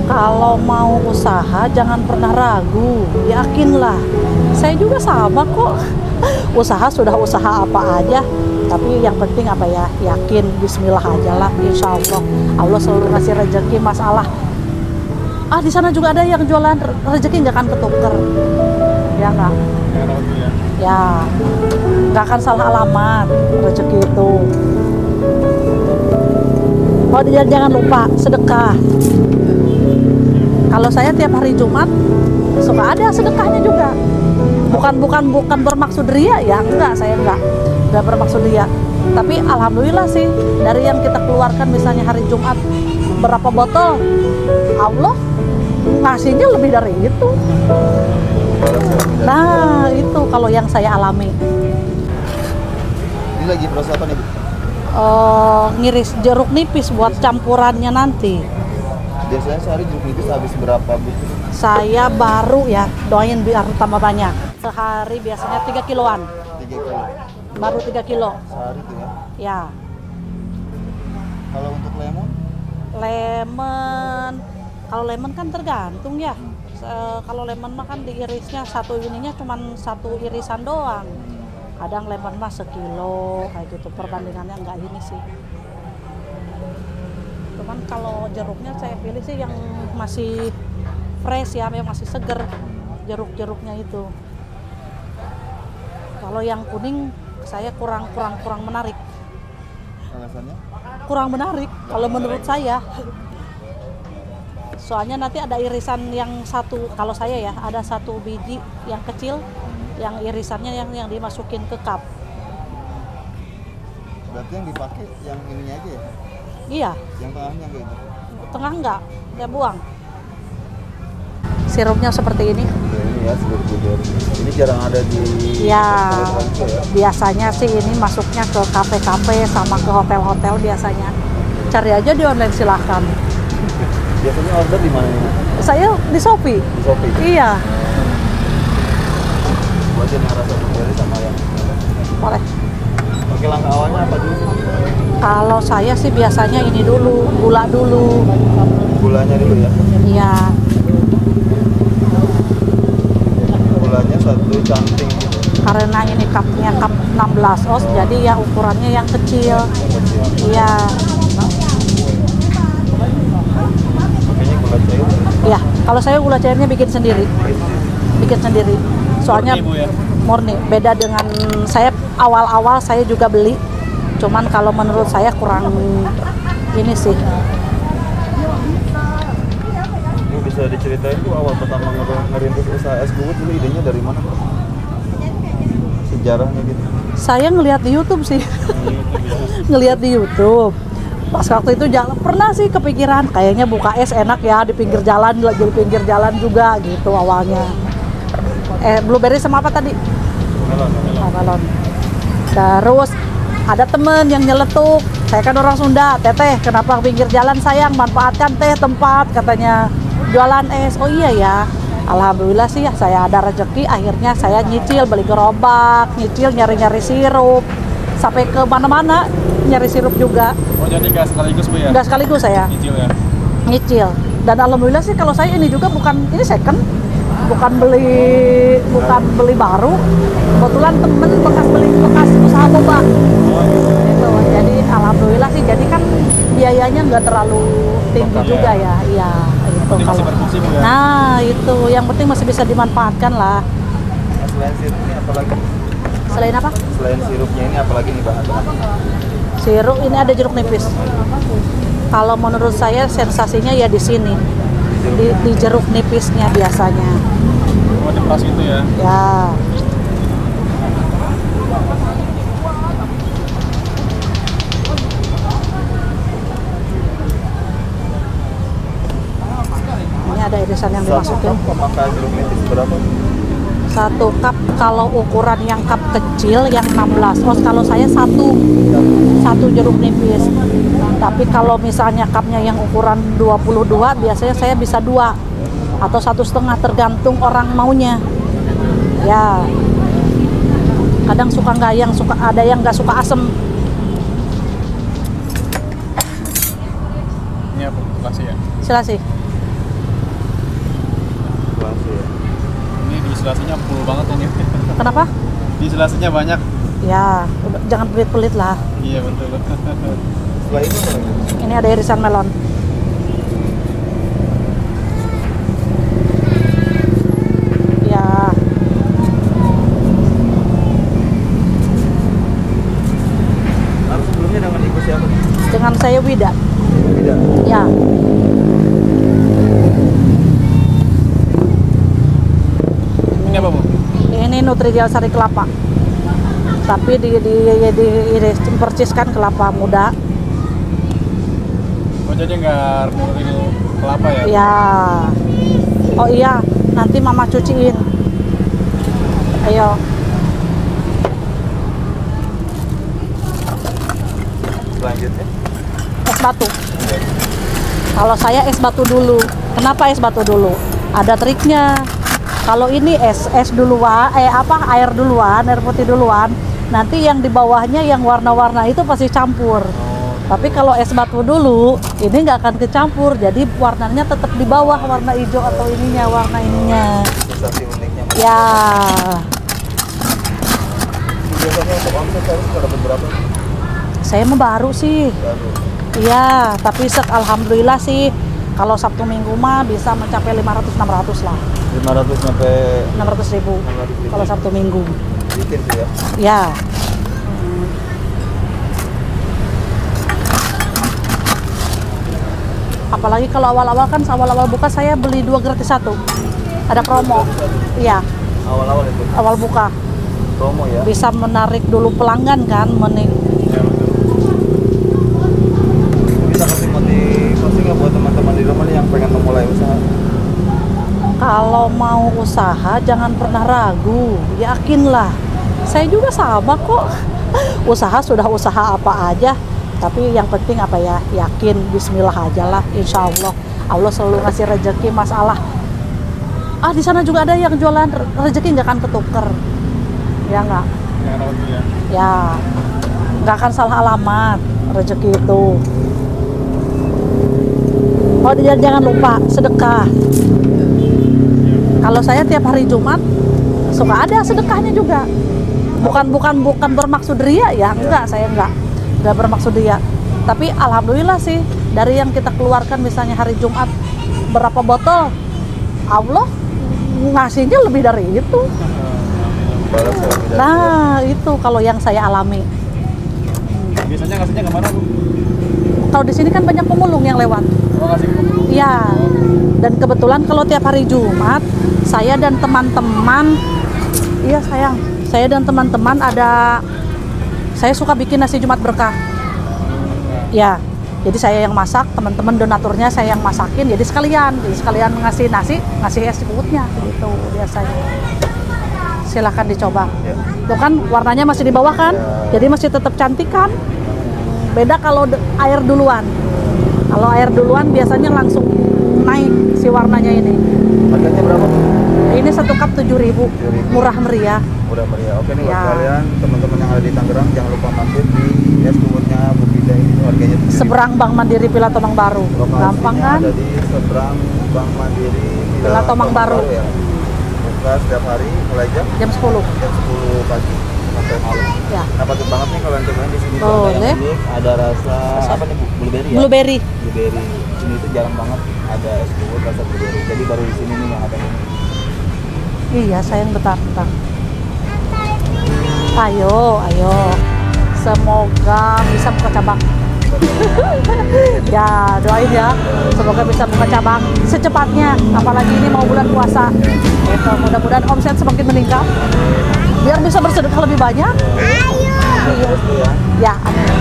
Kalau mau usaha jangan pernah ragu, yakinlah. Saya juga sama kok. Usaha sudah usaha apa aja, tapi yang penting apa ya, yakin, bismillah aja lah, insya Allah. Allah selalu ngasih rezeki. Masalah di sana juga ada yang jualan, rezeki nggak akan ketuker, ya nggak? Ya, nggak akan salah alamat rezeki itu. Oh, jangan lupa sedekah. Kalau saya tiap hari Jumat suka ada sedekahnya juga. Bukan bermaksud ria ya, enggak, saya enggak bermaksud ria. Tapi alhamdulillah sih, dari yang kita keluarkan misalnya hari Jumat berapa botol, Allah ngasihnya lebih dari itu. Nah, itu kalau yang saya alami. Ini lagi proses apa nih, Bu? Ngiris jeruk nipis buat campurannya nanti. Biasanya sehari jeruk nipis habis berapa, Bu? Saya baru ya, doain biar tambah banyak. Sehari biasanya 3 kiloan. 3 kilo. Baru 3 kilo. Sehari tuh ya. Ya. Kalau untuk lemon? Kalau lemon kan tergantung ya. Kalau lemon mah kan diirisnya satu ininya cuman satu irisan doang. Kadang lemon mah sekilo kayak gitu, perbandingannya enggak ini sih. Cuman kalau jeruknya saya pilih sih yang masih fresh ya, yang masih seger jeruk-jeruknya itu. Kalau yang kuning saya kurang menarik. Alasannya? Kurang menarik kalau menurut saya. Soalnya nanti ada irisan yang satu, kalau saya ya ada satu biji yang kecil, yang irisannya yang dimasukin ke cup. Berarti yang dipakai yang ininya aja ya? Iya. Yang tengahnya enggak itu? Tengah enggak, dia buang. Sirupnya seperti ini. Ini ya, seperti ini jarang ada di Ya, restoran ya? biasanya sih ini masuknya ke kafe-kafe sama ke hotel-hotel biasanya. Cari aja di online silahkan. Biasanya order di mana? Saya di Shopee. Di Shopee? Iya. Buat yang rasa blueberry sama yang Boleh. Oke, langkah awalnya apa dulu? Kalau saya sih biasanya ini dulu, gula dulu. Gulanya dulu ya? Iya. Gulanya 1 canting gitu. Karena ini cupnya cup 16 oz, jadi ya ukurannya yang kecil. Iya. Makanya gula cair. Iya, kalau saya gula cairnya bikin sendiri. Soalnya murni. Beda dengan saya awal-awal saya juga beli. Cuman kalau menurut saya kurang ini sih. Ini bisa diceritain tuh awal pertama ngerintis usaha es gawat dulu, idenya dari mana? Sejarahnya gitu. Saya ngelihat di YouTube sih. Ngelihat di YouTube. Pas waktu itu pernah sih kepikiran kayaknya buka es enak ya di pinggir jalan juga gitu awalnya. Blueberry sama apa tadi? Melon. Terus ada temen yang nyeletuk, saya kan orang Sunda, teteh kenapa pinggir jalan sayang, manfaatkan teh tempat katanya jualan es. Oh iya ya, alhamdulillah sih ya saya ada rezeki, akhirnya saya nyicil beli gerobak, nyicil nyari sirup, sampai ke mana-mana nyari sirup juga. Oh jadi nggak sekaligus, Bu ya? Nggak sekaligus saya. Nyicil ya? Nyicil. Dan alhamdulillah sih kalau saya ini juga ini second, bukan beli baru. Kebetulan temen bekas usaha boba. Gitu. Jadi alhamdulillah sih, jadi kan biayanya nggak terlalu tinggi juga ya. Iya, itu kalau. Berfungsi, Bu, ya? Nah, itu yang penting masih bisa dimanfaatkan lah. Nah, selain sirupnya apa lagi? Selain apa? Selain sirupnya ini apa lagi nih, Bang? Sirup ini ada jeruk nipis. Kalau menurut saya sensasinya ya di sini. Di jeruk nipisnya biasanya. Oh, di pas itu ya? Ya. Ini ada irisan yang dimasukin. Pemakai jeruk nipis berapa? 1 cup kalau ukuran yang cup kecil yang 16 oz, kalau saya satu jeruk nipis. Tapi kalau misalnya cupnya yang ukuran 22 biasanya saya bisa 2 atau 1,5 tergantung orang maunya. Ya. Kadang suka ada yang nggak suka asem. Ini apa? Kasih ya? Silahkan. isolasinya full banget ini. Kenapa? Isolasinya banyak. Ya, jangan pelit-pelit lah. Iya betul. Setelah itu apa lagi? Ini ada irisan melon. Ya, Lalu sebelumnya dengan ibu siapa? dengan saya Wida. Tidak. Ya. Ini apa, Bu? Ini Nutridial Sari Kelapa. Tapi di perciskan kelapa muda. Oh, jadi nggak renil kelapa ya? Ya. Oh iya, nanti Mama cuciin. Ayo. Selanjutnya. Es batu. Kalau saya es batu dulu. Kenapa es batu dulu? Ada triknya. Kalau ini es duluan, air duluan, air putih duluan. Nanti yang di bawahnya yang warna-warna itu pasti campur. Tapi kalau es batu dulu, ini nggak akan kecampur. Jadi warnanya tetap di bawah, warna hijau atau ininya, warna ininya. Sensasi uniknya. Ya, Biasanya untuk omset harus dapat berapa? saya mah baru sih. Baru. Iya, tapi alhamdulillah sih. Kalau Sabtu Minggu mah bisa mencapai 500-600 lah. 500 sampai 600.000 600.000. kalau Sabtu Minggu. Bikin sih ya. Ya. Apalagi kalau awal-awal kan, awal-awal buka saya beli 2 gratis 1. Ada promo. Iya, Awal-awal itu awal buka. promo ya. Bisa menarik dulu pelanggan kan, Iya betul. Bisa kasih motivasi nggak buat teman-teman di rumah nih yang pengen memulai usaha? Kalau mau usaha jangan pernah ragu, yakinlah. Saya juga sama kok. Usaha sudah usaha apa aja, tapi yang penting apa ya, yakin, bismillah aja lah, insya Allah. Allah selalu ngasih rezeki, masalah. Di sana juga ada yang jualan, rezeki nggak akan ketuker. Ya nggak? Yang rawat dulu ya. Ya, nggak akan salah alamat rezeki itu. Oh, jangan lupa sedekah. Kalau saya tiap hari Jumat suka ada sedekahnya juga. Bukan bermaksud ria ya, enggak, saya enggak bermaksud ria. Tapi alhamdulillah sih, dari yang kita keluarkan misalnya hari Jumat berapa botol, Allah ngasihnya lebih dari itu. Balas ya, beda. Nah, itu kalau yang saya alami. Biasanya ngasihnya kemana, Bu? Kalau di sini kan banyak pemulung yang lewat. Oh, ngasih ke pemulung. Iya. Dan kebetulan kalau tiap hari Jumat, saya dan teman-teman, iya sayang, saya dan teman-teman saya suka bikin nasi Jumat berkah. Ya, jadi saya yang masak, teman-teman donaturnya saya yang masakin, jadi sekalian ngasih nasi, ngasih es cukutnya, gitu biasanya. Silahkan dicoba. Ya. Tuh kan warnanya masih di bawah kan, jadi masih tetap cantik kan. Beda kalau air duluan. Kalau air duluan biasanya langsung naik si warnanya ini. Harganya berapa? Ini 1 cup 7.000, 7.000. murah meriah. Udah meriah. Oke nih buat Ya. kalian teman-teman yang ada di Tangerang jangan lupa mampir di es kuwutnya Bu Fida ini, harganya 7.000. Seberang Bank Mandiri Villa Tomang Baru. Lokasinya Gampang kan? ada di seberang Bank Mandiri Villa Tomang Baru. Ya. Buka setiap hari mulai jam Jam 10. 10 pagi sampai malam. Ya. Nah, patut banget nih kalau yang cobain di sini tuh ada Boleh. yang unik, ada rasa apa nih Bu? Blueberry ya? Blueberry. Blueberry. Sini tuh jarang banget ada es kuwut rasa blueberry. Jadi baru di sini nih yang ada ini. Iya, sayang bentar. Ayo. Semoga bisa buka cabang. Ya, doain ya. Semoga bisa buka cabang secepatnya. Apalagi ini mau bulan puasa. Gitu. Mudah-mudahan omset semakin meningkat. Biar bisa bersedekah lebih banyak. Ayo. Terus tuh ya. Ya, amin.